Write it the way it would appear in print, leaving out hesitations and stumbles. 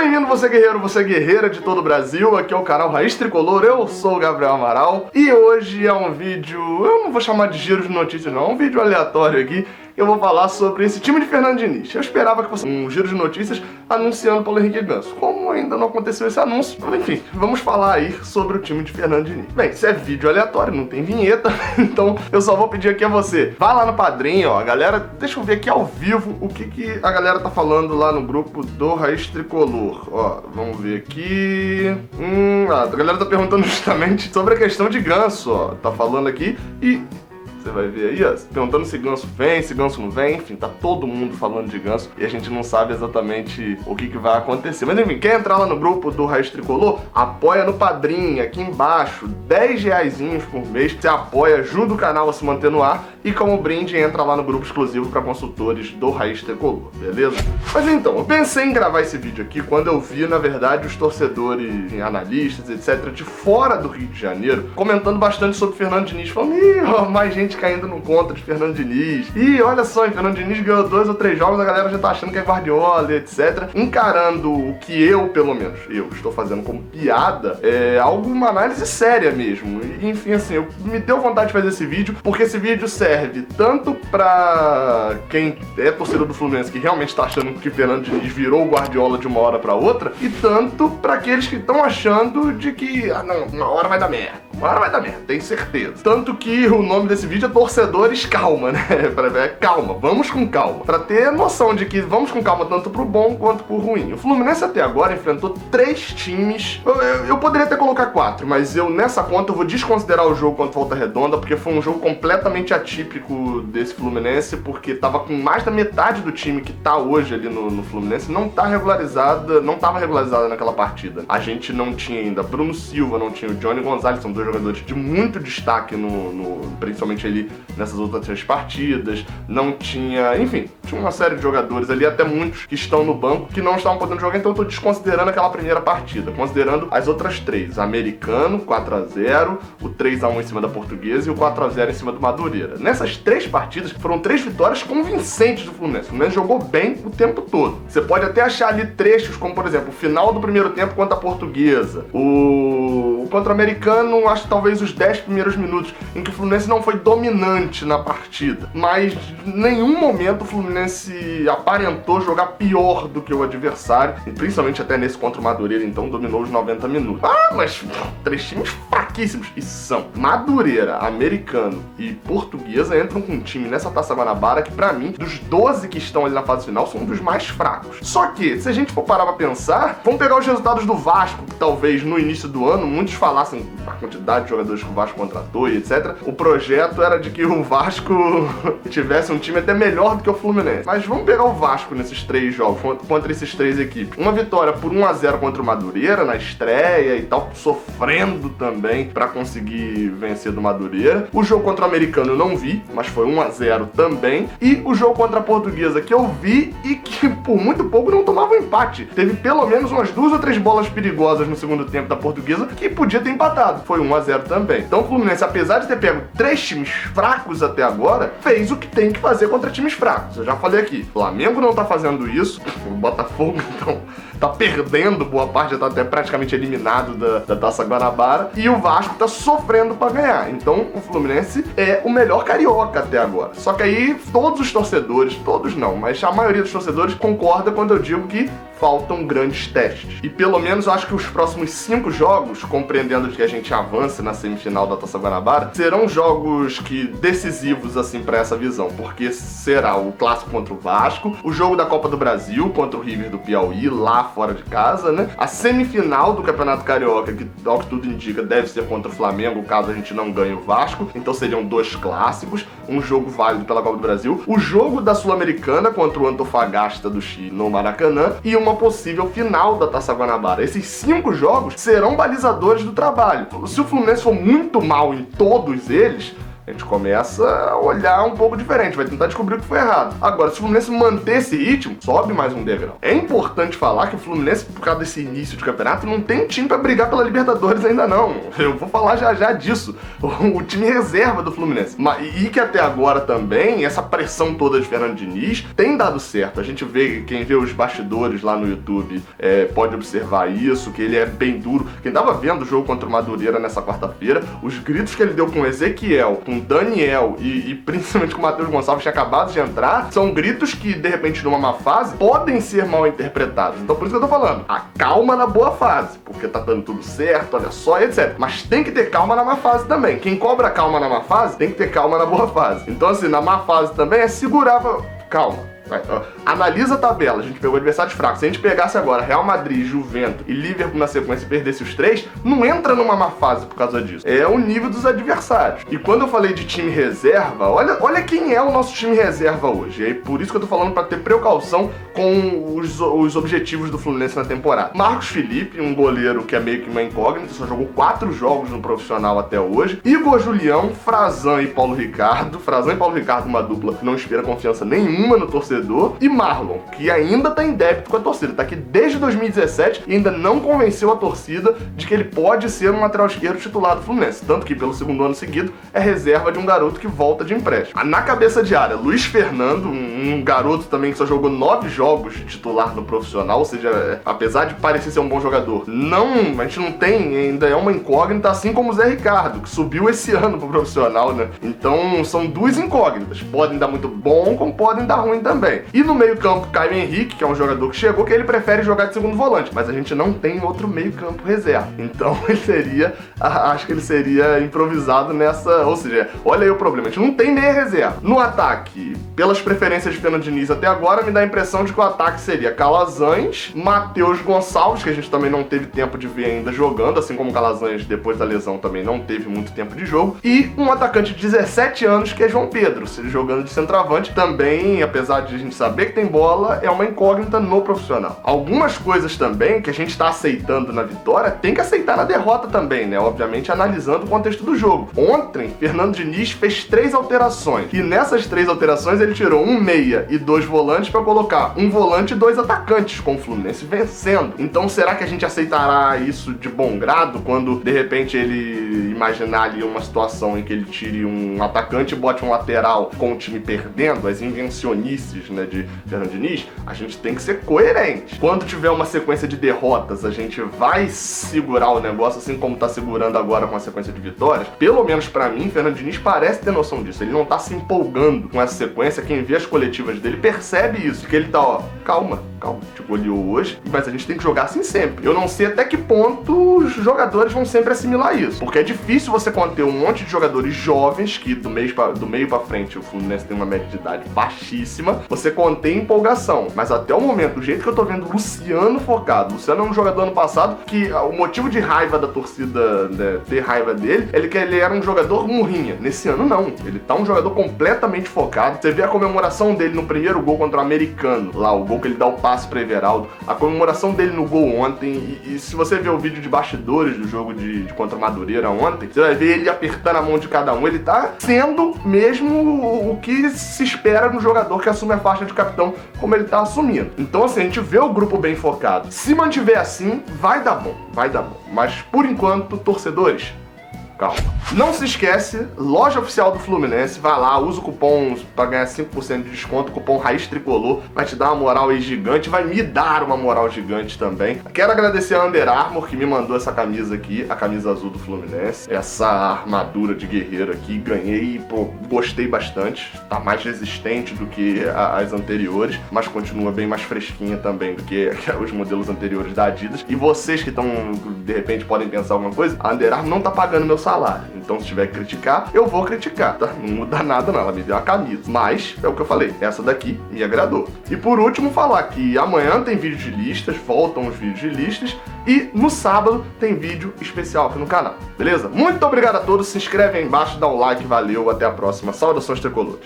bem-vindo, você guerreiro, você guerreira de todo o Brasil. Aqui é o canal Raiz Tricolor, eu sou o Gabriel Amaral. E hoje é um vídeo, eu não vou chamar de giro de notícias não, é um vídeo aleatório aqui. Eu vou falar sobre esse time de Fernando Diniz. Eu esperava que fosse um giro de notícias anunciando Paulo Henrique Ganso. Como ainda não aconteceu esse anúncio, enfim, vamos falar aí sobre o time de Fernando Diniz. Bem, se é vídeo aleatório, não tem vinheta, então eu só vou pedir aqui a você. Vai lá no Padrim, ó, galera, deixa eu ver aqui ao vivo o que a galera tá falando lá no grupo do Raiz Tricolor. Ó, vamos ver aqui. A galera tá perguntando justamente sobre a questão de Ganso, ó. Tá falando aqui e... você vai ver aí, ó, perguntando se Ganso vem, se Ganso não vem, enfim, tá todo mundo falando de Ganso e a gente não sabe exatamente o que vai acontecer. Mas enfim, quer entrar lá no grupo do Raiz Tricolor? Apoia no Padrim, aqui embaixo, 10 reaisinhos por mês, você apoia, ajuda o canal a se manter no ar e como brinde entra lá no grupo exclusivo para consultores do Raiz Tricolor, beleza? Mas então, eu pensei em gravar esse vídeo aqui quando eu vi, na verdade, os torcedores, analistas, etc, de fora do Rio de Janeiro, comentando bastante sobre Fernando Diniz, falando, ó, mais gente caindo no contra de Fernando Diniz. E olha só, Fernando Diniz ganhou 2 ou 3 jogos, a galera já tá achando que é Guardiola, etc. Encarando o que eu, pelo menos, eu estou fazendo como piada, é alguma análise séria mesmo. E, enfim, assim, me deu vontade de fazer esse vídeo, porque esse vídeo serve tanto pra quem é torcedor do Fluminense, que realmente tá achando que Fernando Diniz virou o Guardiola de uma hora pra outra, e tanto pra aqueles que estão achando de que, não, uma hora vai dar merda. Uma hora vai dar merda, tenho certeza. Tanto que o nome desse vídeo é Torcedores Calma, né? Calma, vamos com calma. Pra ter noção de que vamos com calma tanto pro bom quanto pro ruim. O Fluminense até agora enfrentou 3 times. Eu poderia até colocar 4, mas nessa conta eu vou desconsiderar o jogo contra Volta Redonda, porque foi um jogo completamente atípico desse Fluminense, porque tava com mais da metade do time que tá hoje ali no Fluminense, não tava regularizada naquela partida. A gente não tinha ainda Bruno Silva, não tinha o Johnny Gonzalez, são 2 jogadores de muito destaque principalmente ali nessas outras 3 partidas, não tinha, enfim, tinha uma série de jogadores ali, até muitos que estão no banco que não estavam podendo jogar, então eu tô desconsiderando aquela primeira partida, considerando as outras 3, Americano, 4-0, o 3-1 em cima da Portuguesa e o 4-0 em cima do Madureira. Nessas 3 partidas foram 3 vitórias convincentes do Fluminense. O Fluminense jogou bem o tempo todo. Você pode até achar ali trechos, como por exemplo, o final do primeiro tempo contra a Portuguesa, o contra o Americano, acho que talvez os 10 primeiros minutos, em que o Fluminense não foi dominante na partida, mas em nenhum momento o Fluminense aparentou jogar pior do que o adversário, e principalmente até nesse contra o Madureira, então dominou os 90 minutos. Mas 3 times fraquíssimos, e são Madureira, Americano e Portuguesa entram com um time nessa Taça Guanabara que pra mim, dos 12 que estão ali na fase final, são um dos mais fracos. Só que, se a gente for parar pra pensar, vamos pegar os resultados do Vasco, que talvez no início do ano muitos falassem a quantidade de jogadores que o Vasco contratou e etc. O projeto era de que o Vasco tivesse um time até melhor do que o Fluminense. Mas vamos pegar o Vasco nesses 3 jogos, contra esses 3 equipes. Uma vitória por 1-0 contra o Madureira na estreia e tal, sofrendo também pra conseguir vencer do Madureira. O jogo contra o Americano eu não vi, mas foi 1-0 também. E o jogo contra a Portuguesa que eu vi e que por muito pouco não tomava um empate. Teve pelo menos umas 2 ou 3 bolas perigosas no segundo tempo da Portuguesa que podia ter empatado. Foi 1-0 também. Então o Fluminense, apesar de ter pego 3 times fracos até agora, fez o que tem que fazer contra times fracos. Eu já falei aqui, o Flamengo não tá fazendo isso, o Botafogo então tá perdendo boa parte, já tá até praticamente eliminado da Taça Guanabara, e o Vasco tá sofrendo pra ganhar. Então o Fluminense é o melhor carioca até agora. Só que aí todos os torcedores, todos não, mas a maioria dos torcedores concorda quando eu digo que faltam grandes testes. E pelo menos eu acho que os próximos 5 jogos, compreendendo que a gente avance na semifinal da Taça Guanabara, serão jogos decisivos assim pra essa visão, porque será o clássico contra o Vasco, o jogo da Copa do Brasil contra o River do Piauí, lá fora de casa, né? A semifinal do Campeonato Carioca, que ao que tudo indica deve ser contra o Flamengo, caso a gente não ganhe o Vasco, então seriam 2 clássicos, um jogo válido pela Copa do Brasil, o jogo da Sul-Americana contra o Antofagasta do Chile no Maracanã e uma possível final da Taça Guanabara. Esses 5 jogos serão balizadores do trabalho. Se o Fluminense for muito mal em todos eles, A gente começa a olhar um pouco diferente, vai tentar descobrir o que foi errado. Agora, se o Fluminense manter esse ritmo, sobe mais um degrau. É importante falar que o Fluminense, por causa desse início de campeonato, não tem time pra brigar pela Libertadores ainda não. Eu vou falar já disso. O time reserva do Fluminense. E que até agora também, essa pressão toda de Fernando Diniz tem dado certo. A gente vê, quem vê os bastidores lá no YouTube pode observar isso, que ele é bem duro. Quem tava vendo o jogo contra o Madureira nessa quarta-feira, os gritos que ele deu com o Ezequiel, com o Daniel e principalmente com o Matheus Gonçalves, que tinha acabado de entrar, são gritos que, de repente, numa má fase, podem ser mal interpretados. Então por isso que eu tô falando, a calma na boa fase, porque tá dando tudo certo, olha só, etc. Mas tem que ter calma na má fase também. Quem cobra calma na má fase, tem que ter calma na boa fase. Então assim, na má fase também é segurar... Calma. Analisa a tabela, a gente pegou adversários fracos. Se a gente pegasse agora Real Madrid, Juventus e Liverpool na sequência e perdesse os três, não entra numa má fase por causa disso. É o nível dos adversários. E quando eu falei de time reserva, olha quem é o nosso time reserva hoje. E é por isso que eu tô falando pra ter precaução com os objetivos do Fluminense na temporada. Marcos Felipe, um goleiro que é meio que uma incógnita, só jogou 4 jogos no profissional até hoje. Igor Julião, Frazan e Paulo Ricardo. Frazan e Paulo Ricardo, uma dupla que não inspira confiança nenhuma no torcedor. E Marlon, que ainda tá em débito com a torcida, tá aqui desde 2017 e ainda não convenceu a torcida de que ele pode ser um lateral esquerdo titular do Fluminense, tanto que pelo segundo ano seguido é reserva de um garoto que volta de empréstimo. Na cabeça de área, Luiz Fernando, um garoto também que só jogou 9 jogos de titular no profissional, ou seja, apesar de parecer ser um bom jogador, a gente não tem, ainda é uma incógnita, assim como o Zé Ricardo, que subiu esse ano pro profissional, né? Então são 2 incógnitas, podem dar muito bom, como podem dar ruim também. E no meio campo, Caio Henrique, que é um jogador que chegou, que ele prefere jogar de segundo volante, mas a gente não tem outro meio campo reserva. Então acho que ele seria improvisado nessa, ou seja, olha aí o problema, a gente não tem meia reserva. No ataque, pelas preferências de Fernando Diniz até agora, me dá a impressão de que o ataque seria Calazans, Matheus Gonçalves, que a gente também não teve tempo de ver ainda jogando, assim como Calazans depois da lesão também não teve muito tempo de jogo, e um atacante de 17 anos que é João Pedro, se ele jogando de centroavante, também, apesar de a gente saber que tem bola, é uma incógnita no profissional. Algumas coisas também que a gente tá aceitando na vitória, tem que aceitar na derrota também, né? Obviamente analisando o contexto do jogo. Ontem, Fernando Diniz fez 3 alterações, e nessas 3 alterações ele tirou um meia e 2 volantes para colocar um volante e 2 atacantes, com o Fluminense vencendo. Então será que a gente aceitará isso de bom grado quando de repente ele imaginar ali uma situação em que ele tire um atacante e bote um lateral com o time perdendo, as invencionices, né, de Fernando Diniz? A gente tem que ser coerente. Quando tiver uma sequência de derrotas, a gente vai segurar o negócio, assim como tá segurando agora com a sequência de vitórias. Pelo menos pra mim, Fernando Diniz parece ter noção disso. Ele não tá se empolgando com essa sequência. Quem vê as coletivas dele percebe isso, que ele tá, calma, tipo, olhou hoje, mas a gente tem que jogar assim sempre. Eu não sei até que ponto os jogadores vão sempre assimilar isso, porque é difícil você conter um monte de jogadores jovens, que do meio pra frente o Fluminense tem uma média de idade baixíssima, você conter empolgação. Mas até o momento, do jeito que eu tô vendo o Luciano focado, o Luciano é um jogador ano passado que o motivo de raiva da torcida, né, ter raiva dele, é que ele era um jogador murrinha. Nesse ano não, ele tá um jogador completamente focado. Você vê a comemoração dele no primeiro gol contra o Americano, lá o gol que ele dá o passe para Everaldo, a comemoração dele no gol ontem, e se você ver o vídeo de bastidores do jogo de contra o Madureira ontem, você vai ver ele apertando a mão de cada um. Ele tá sendo mesmo o que se espera no jogador que assume a faixa de capitão, como ele tá assumindo. Então assim, a gente vê o grupo bem focado. Se mantiver assim, vai dar bom. Mas por enquanto, torcedores, calma. Não se esquece, loja oficial do Fluminense, vai lá, usa o cupom para ganhar 5% de desconto, o cupom Raiz Tricolor, vai te dar uma moral aí gigante, vai me dar uma moral gigante também. Quero agradecer a Under Armour, que me mandou essa camisa aqui, a camisa azul do Fluminense, essa armadura de guerreiro aqui, ganhei, pô, gostei bastante, tá mais resistente do que as anteriores, mas continua bem mais fresquinha também do que os modelos anteriores da Adidas. E vocês que estão, de repente, podem pensar alguma coisa, a Under Armour não tá pagando meu salário. Então se tiver que criticar, eu vou criticar, tá? Não muda nada não, ela me deu a camisa. Mas, é o que eu falei, essa daqui me agradou. E por último, falar que amanhã tem vídeo de listas, voltam os vídeos de listas, e no sábado tem vídeo especial aqui no canal, beleza? Muito obrigado a todos, se inscreve aí embaixo, dá um like, valeu, até a próxima. Saudações tricolores.